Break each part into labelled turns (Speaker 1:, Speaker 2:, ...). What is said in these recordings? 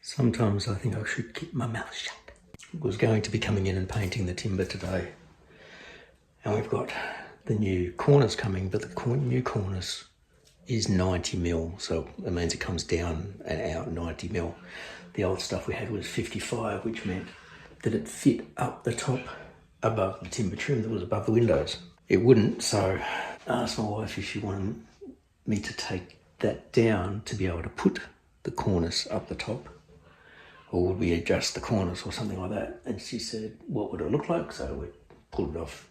Speaker 1: Sometimes I think I should keep my mouth shut. Was going to be coming in and painting the timber today. And we've got the new cornice coming, but the new cornice is 90 mil. So that means it comes down and out 90 mil. The old stuff we had was 55, which meant that it fit up the top above the timber trim that was above the windows. It wouldn't, so I asked my wife if she wanted me to take that down to be able to put the cornice up the top, or would we adjust the cornice or something like that? And she said, what would it look like? So we pulled it off.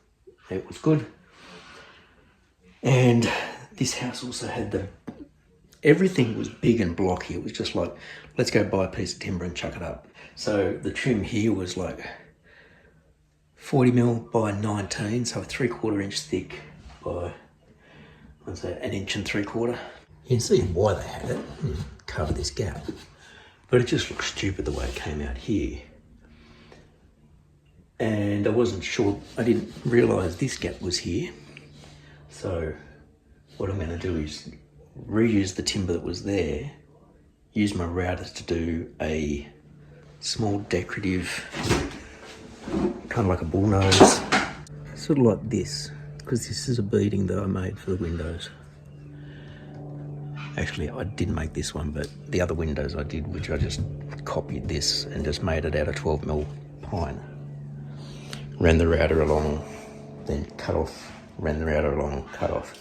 Speaker 1: It was good. And this house also had everything was big and blocky. It was just like, let's go buy a piece of timber and chuck it up. So the trim here was like 40 mil by 19, so a 3/4 inch thick by, what's that, 1 3/4 inches. You can see why they had it, cover this gap. But it just looks stupid the way it came out here. And I wasn't sure, I didn't realise this gap was here. So what I'm going to do is reuse the timber that was there, use my routers to do a small decorative, kind of like a bullnose, sort of like this, because this is a beading that I made for the windows. Actually, I didn't make this one, but the other windows I did, which I just copied this and just made it out of 12 mil pine. Ran the router along, then cut off, ran the router along, cut off.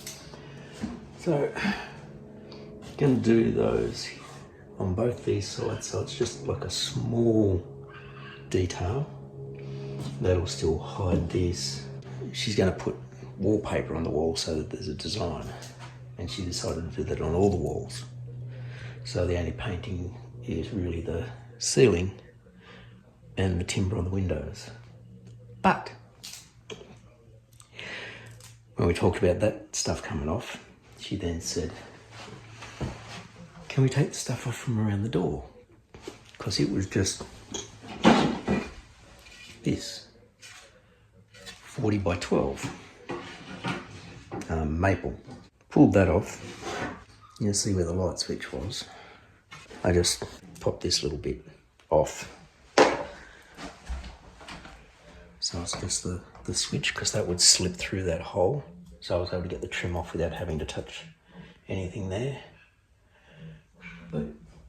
Speaker 1: So, gonna do those on both these sides, so it's just like a small detail that'll still hide this. She's gonna put wallpaper on the wall so that there's a design, and she decided to do that on all the walls. So the only painting is really the ceiling and the timber on the windows. But when we talked about that stuff coming off, she then said, can we take the stuff off from around the door? Because it was just this 40 by 12 maple. Pulled that off. You'll see where the light switch was. I just popped this little bit off. So it's just the switch, because that would slip through that hole. So I was able to get the trim off without having to touch anything there. But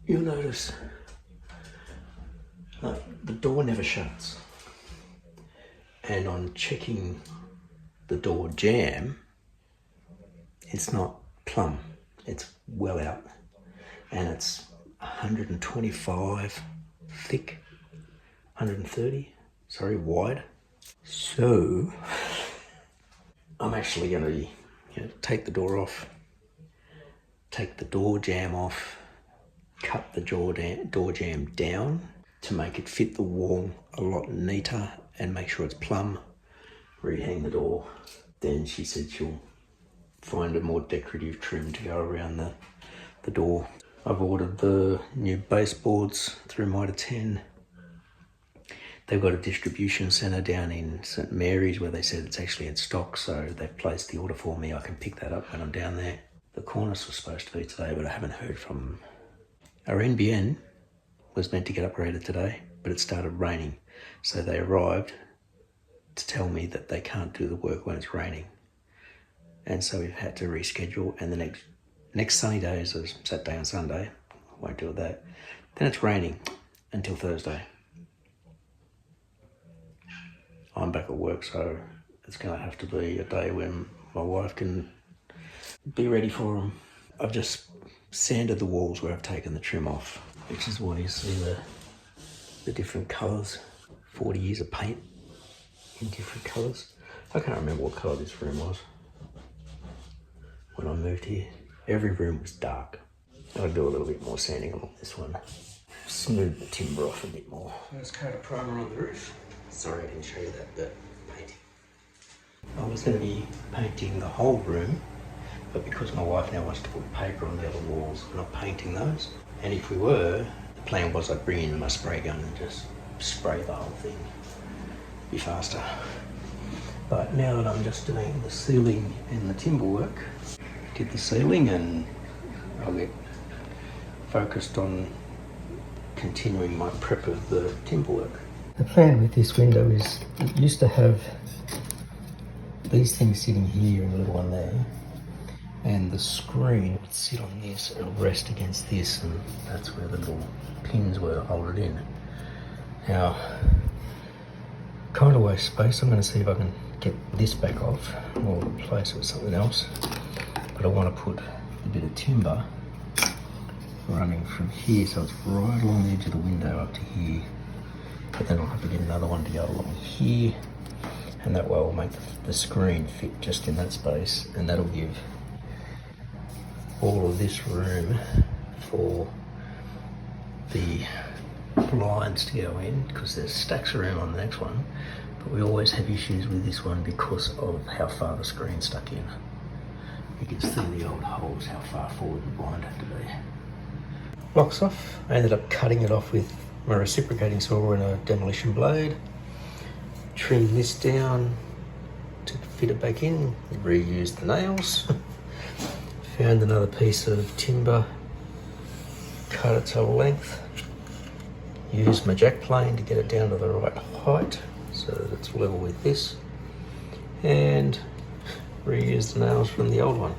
Speaker 1: you'll notice the door never shuts. And on checking the door jamb, it's not plumb, it's well out. And it's 125 thick, 130, wide. So I'm actually going to take the door off, take the door jamb off, cut the door jamb down to make it fit the wall a lot neater and make sure it's plumb, rehang the door. Then she said she'll find a more decorative trim to go around the door. I've ordered the new baseboards through Mitre 10. They've got a distribution centre down in St Mary's where they said it's actually in stock, so they've placed the order for me. I can pick that up when I'm down there. The cornice was supposed to be today, but I haven't heard from them. Our NBN was meant to get upgraded today, but it started raining. So they arrived to tell me that they can't do the work when it's raining. And so we've had to reschedule, and the next sunny days is Saturday and Sunday. I won't do that. Then it's raining until Thursday. I'm back at work, so it's going to have to be a day when my wife can be ready for them. I've just sanded the walls where I've taken the trim off, which is why you see the different colours. 40 years of paint in different colours. I can't remember what colour this room was when I moved here. Every room was dark. I'll do a little bit more sanding along this one. Smooth the timber off a bit more. Let's coat a primer on the roof. Sorry I didn't show you that, but painting. I was going to be painting the whole room, but because my wife now wants to put paper on the other walls, we're not painting those. And if we were, the plan was I'd bring in my spray gun and just spray the whole thing. Be faster. But now that I'm just doing the ceiling and the timber work, did the ceiling and I'll get focused on continuing my prep of the timber work. The plan with this window is it used to have these things sitting here and a little one there, and the screen would sit on this, it'll rest against this, and that's where the little pins were hold it in. Now, kind of waste space. I'm going to see if I can get this back off or replace it with something else, but I want to put a bit of timber running from here, so it's right along the edge of the window up to here, but then I'll have to get another one to go along here, and that way I'll make the screen fit just in that space, and that'll give all of this room for the blinds to go in, because there's stacks of room on the next one, but we always have issues with this one because of how far the screen's stuck in. You can see the old holes, how far forward the blind had to be. Locks off. I ended up cutting it off with my reciprocating saw and a demolition blade. Trimmed this down to fit it back in, reused the nails. Found another piece of timber, cut its whole length. Used my jack plane to get it down to the right height so that it's level with this. And reused the nails from the old one.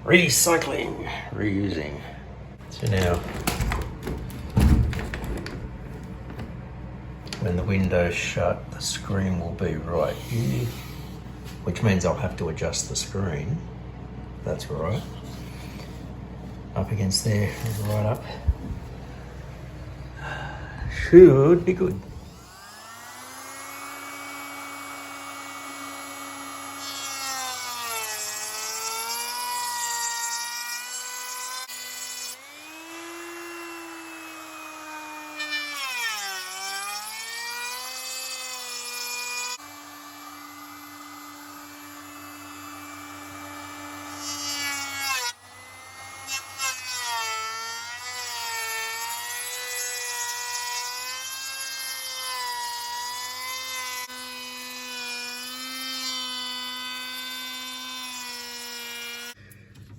Speaker 1: Recycling, reusing. So now, when the window's shut, the screen will be right here, which means I'll have to adjust the screen. That's right. Up against there, right up. Should be good.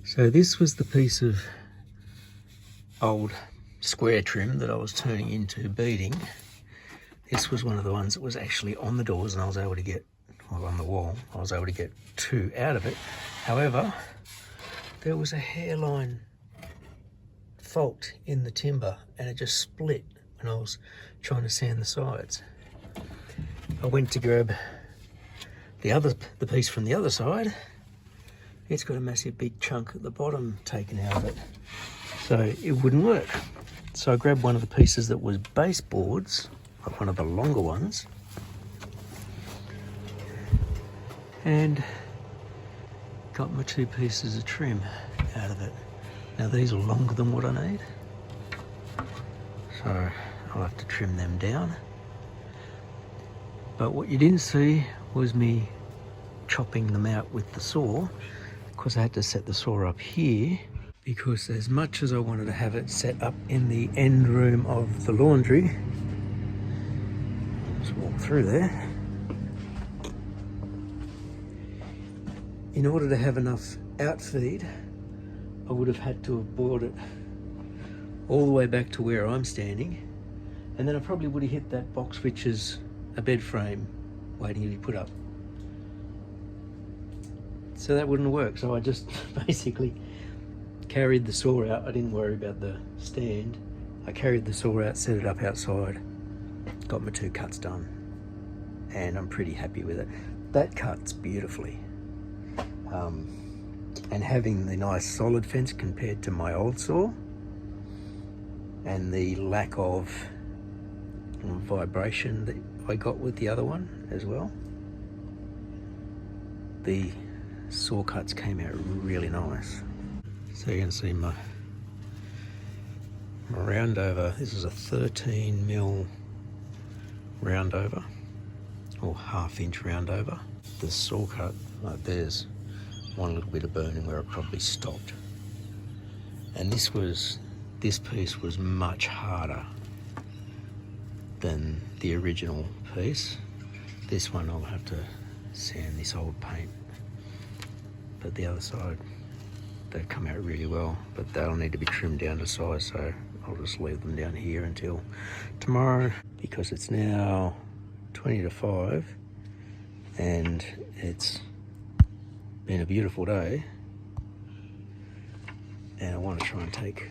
Speaker 1: So this was the piece of old square trim that I was turning into beading. This was one of the ones that was actually on the doors, and I was able to get, well, on the wall, I was able to get two out of it. However, there was a hairline fault in the timber and it just split when I was trying to sand the sides. I went to grab the piece from the other side. It's got a massive big chunk at the bottom taken out of it, so it wouldn't work. So I grabbed one of the pieces that was baseboards, like one of the longer ones, and got my two pieces of trim out of it. Now these are longer than what I need, so I'll have to trim them down. But what you didn't see was me chopping them out with the saw, because I had to set the saw up here, because as much as I wanted to have it set up in the end room of the laundry, let's walk through there, in order to have enough outfeed, I would have had to have brought it all the way back to where I'm standing, and then I probably would have hit that box, which is a bed frame waiting to be put up. So that wouldn't work. So I just basically carried the saw out. I didn't worry about the stand. I carried the saw out, set it up outside, got my two cuts done, and I'm pretty happy with it. That cuts beautifully. And having the nice solid fence compared to my old saw, and the lack of vibration that I got with the other one as well, the saw cuts came out really nice. So you can see my round over. This is a 13mm round over, or 1/2 inch round over. The saw cut, like there's one little bit of burning where it probably stopped. And this piece was much harder than the original piece. This one I'll have to sand this old paint. But the other side, they've come out really well, but they'll need to be trimmed down to size, so I'll just leave them down here until tomorrow, because it's now 20 to 5 and it's been a beautiful day, and I want to try and take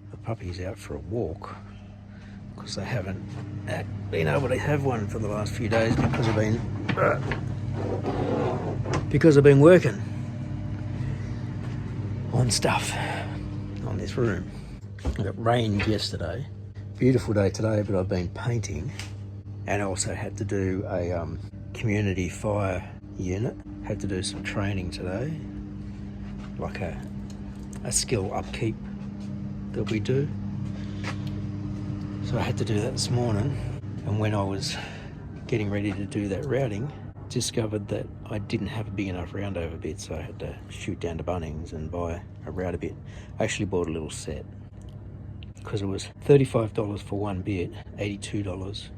Speaker 1: the puppies out for a walk, because they haven't been able to have one for the last few days because I've been working on stuff on this room. I got rained yesterday. Beautiful day today, but I've been painting, and I also had to do a community fire unit. Had to do some training today, like a skill upkeep that we do. So I had to do that this morning, and when I was getting ready to do that routing, discovered that I didn't have a big enough roundover bit, so I had to shoot down to Bunnings and buy a router bit. I actually bought a little set, because it was $35 for one bit, $82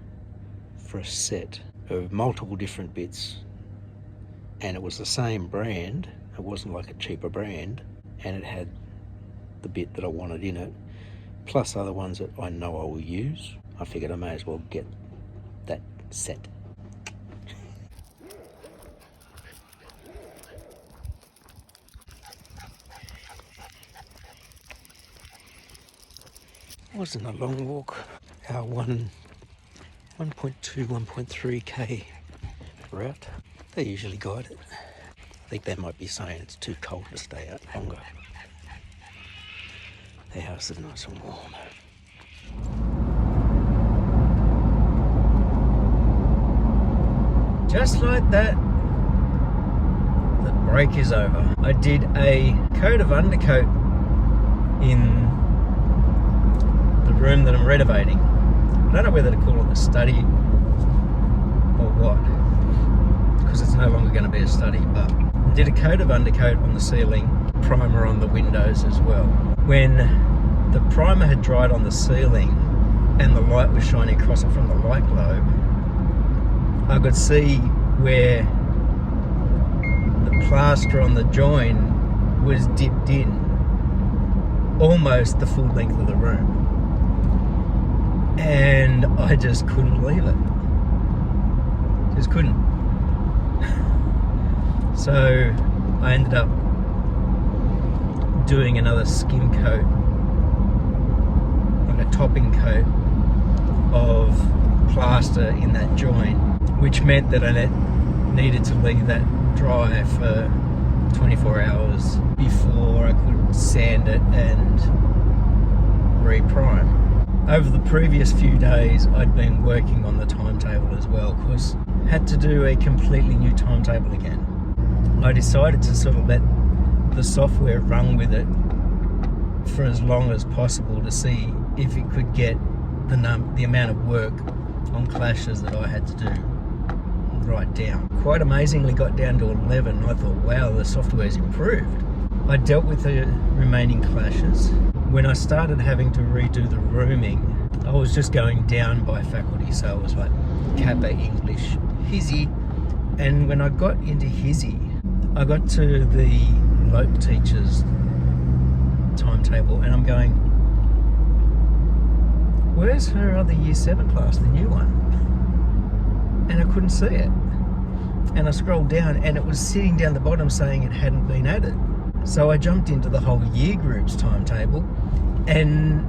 Speaker 1: for a set of multiple different bits, and it was the same brand. It wasn't like a cheaper brand, and it had the bit that I wanted in it, plus other ones that I know I will use. I figured I may as well get that set. It wasn't a long walk. Our 1.2, 1.3k route. They usually guide it. I think they might be saying it's too cold to stay out longer. Their house is nice and warm. Just like that, the break is over. I did a coat of undercoat in the room that I'm renovating. I don't know whether to call it a study or what, because it's no longer going to be a study, but I did a coat of undercoat on the ceiling, primer on the windows as well. When the primer had dried on the ceiling and the light was shining across it from the light globe, I could see where the plaster on the join was dipped in almost the full length of the room, and I just couldn't believe it. Just couldn't. So I ended up doing another skim coat, like a topping coat of plaster in that joint, which meant that I needed to leave that dry for 24 hours before I could sand it and reprime. Over the previous few days, I'd been working on the timetable as well, because I had to do a completely new timetable again. I decided to sort of let the software run with it for as long as possible to see if it could get the amount of work on clashes that I had to do right down. Quite amazingly got down to 11. I thought, wow, the software's improved. I dealt with the remaining clashes. When I started having to redo the rooming, I was just going down by faculty, so it was like Kappa, English, Hizzy, and when I got into Hizzy, I got to the Lope teacher's timetable, and I'm going, where's her other year 7 class, the new one? And I couldn't see it. And I scrolled down, and it was sitting down the bottom saying it hadn't been added. So I jumped into the whole year group's timetable, and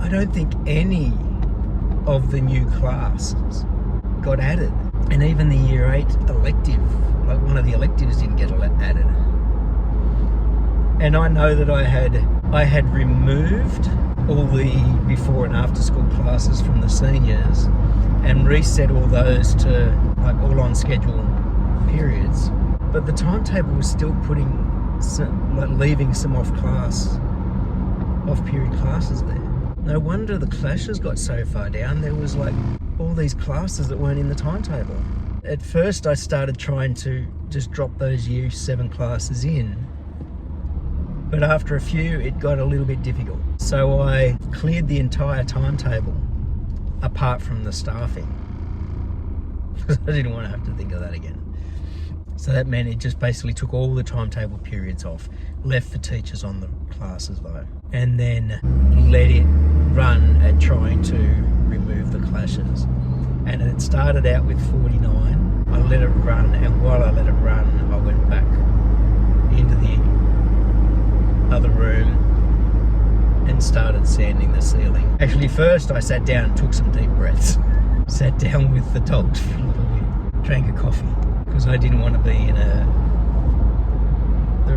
Speaker 1: I don't think any of the new classes got added. And even the year 8 elective, like one of the electives didn't get added. And I know that I had removed all the before and after school classes from the seniors and reset all those to like all on schedule periods. But the timetable was still leaving some off period classes there. No wonder the clashes got so far down. There was like all these classes that weren't in the timetable. At first I started trying to just drop those year 7 classes in, but after a few it got a little bit difficult. So I cleared the entire timetable apart from the staffing, because I didn't want to have to think of that again. So that meant it just basically took all the timetable periods off, left the teachers on the classes though, and then let it run at trying to remove the clashes. And it started out with 49. I let it run, and while I let it run, I went back into the other room and started sanding the ceiling. Actually, first I sat down and took some deep breaths. Sat down with the dogs for a little bit, drank a coffee, because I didn't want to be in the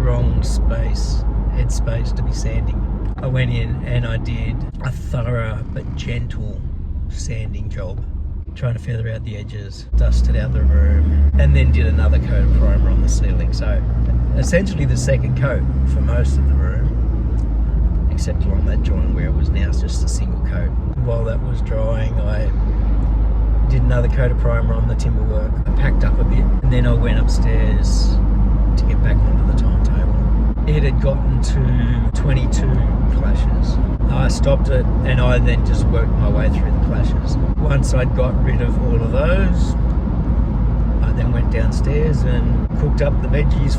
Speaker 1: wrong headspace to be sanding. I went in and I did a thorough but gentle sanding job, trying to feather out the edges, dusted out the room, and then did another coat of primer on the ceiling. So essentially the second coat for most of the room, except along that joint where it was now just a single coat. While that was drying, I did another coat of primer on the timber work. I packed up a bit, and then I went upstairs to get back onto the timetable. It had gotten to 22 clashes. I stopped it, and I then just worked my way through the clashes. Once I'd got rid of all of those, I then went downstairs and cooked up the veggies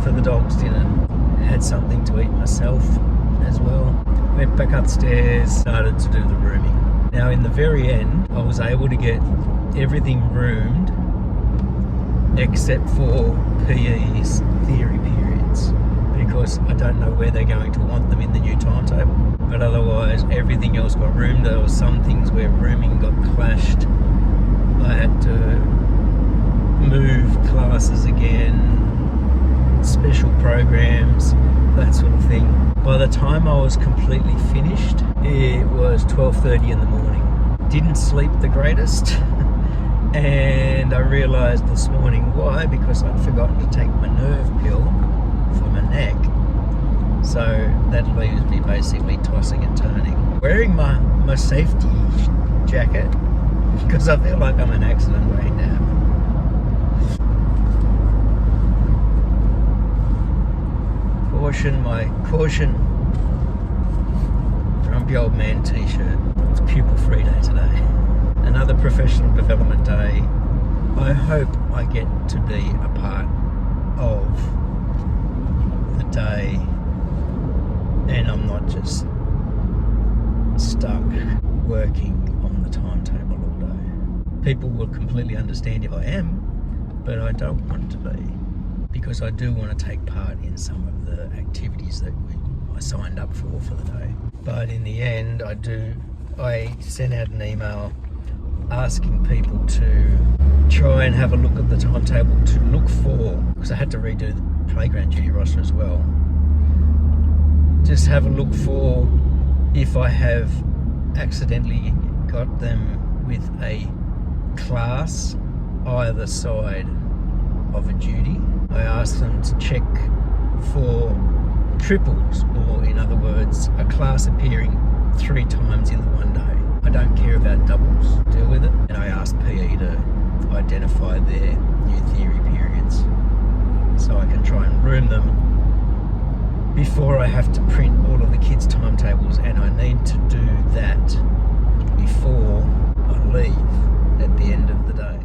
Speaker 1: for the dogs' dinner. Had something to eat myself as well. Went back upstairs, started to do the rooming. Now in the very end, I was able to get everything roomed except for PE's theory periods, because I don't know where they're going to want them in the new timetable. But otherwise, everything else got roomed. There were some things where rooming got clashed. I had to move classes again, special programs, that sort of thing. By the time I was completely finished, it was 12:30 in the morning. Didn't sleep the greatest, and I realised this morning why, because I'd forgotten to take my nerve pill for my neck. So that leaves me basically tossing and turning. Wearing my safety jacket, because I feel like I'm an accident waiting to happen. My caution grumpy old man t-shirt. It's pupil free day today. Another professional development day. I hope I get to be a part of the day and I'm not just stuck working on the timetable all day. People will completely understand if I am, but I don't want to be, because I do want to take part in some of the activities that I signed up for the day. But in the end, I sent out an email asking people to try and have a look at the timetable, to look for, because I had to redo the playground duty roster as well. Just have a look for if I have accidentally got them with a class either side of a duty. I asked them to check for triples, or in other words, a class appearing 3 times in the one day. I don't care about doubles, deal with it. And I asked PE to identify their new theory periods so I can try and room them before I have to print all of the kids' timetables, and I need to do that before I leave at the end of the day.